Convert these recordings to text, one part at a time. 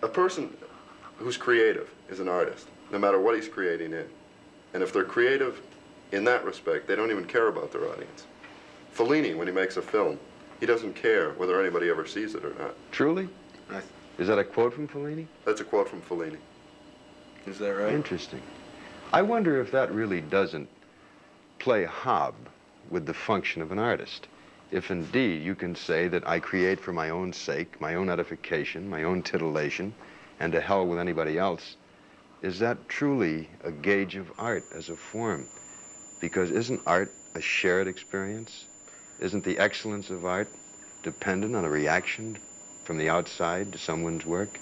A person who's creative is an artist, no matter what he's creating in. And if they're creative in that respect, they don't even care about their audience. Fellini, when he makes a film, he doesn't care whether anybody ever sees it or not. Truly? Is that a quote from Fellini? That's a quote from Fellini. Is that right? Interesting. I wonder if that really doesn't play hob with the function of an artist. If indeed you can say that I create for my own sake, my own edification, my own titillation, and to hell with anybody else, is that truly a gauge of art as a form? Because isn't art a shared experience? Isn't the excellence of art dependent on a reaction from the outside to someone's work?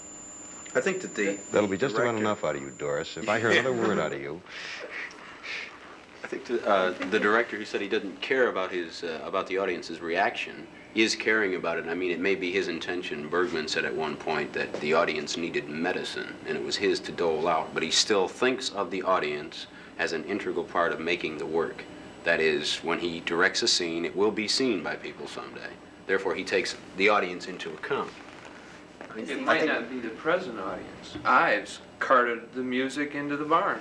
I think that That'll be just about enough out of you, Doris. If I hear another word out of you. I think the director who said he doesn't care about about the audience's reaction is caring about it. I mean, it may be his intention. Bergman said at one point that the audience needed medicine, and it was his to dole out. But he still thinks of the audience as an integral part of making the work. That is, when he directs a scene, it will be seen by people someday. Therefore, he takes the audience into account. It might not be the present audience. Ives carted the music into the barn.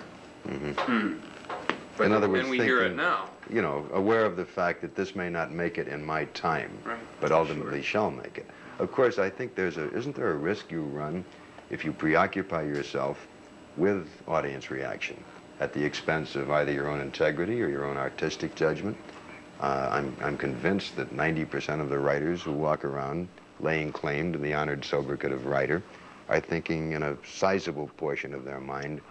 But in other words, we hear it now. You know, aware of the fact that this may not make it in my time, right, but ultimately shall make it. Of course, I think isn't there a risk you run if you preoccupy yourself with audience reaction at the expense of either your own integrity or your own artistic judgment? I'm convinced that 90% of the writers who walk around laying claim to the honored sobriquet of writer are thinking in a sizable portion of their mind,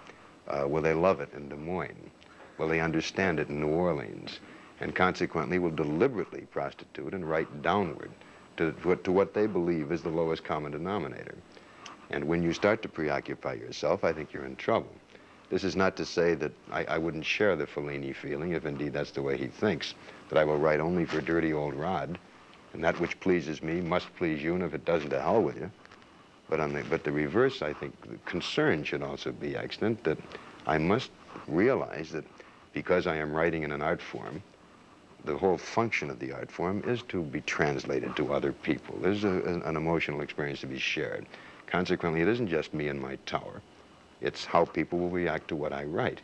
will they love it in Des Moines? Will they understand it in New Orleans? And consequently will deliberately prostitute and write downward to what they believe is the lowest common denominator. And when you start to preoccupy yourself, I think you're in trouble. This is not to say that I wouldn't share the Fellini feeling, if indeed that's the way he thinks, that I will write only for dirty old Rod, and that which pleases me must please you, and if it doesn't, to hell with you. But the reverse, I think, the concern should also be extant, that I must realize that because I am writing in an art form, the whole function of the art form is to be translated to other people. There's an emotional experience to be shared. Consequently, it isn't just me and my tower. It's how people will react to what I write.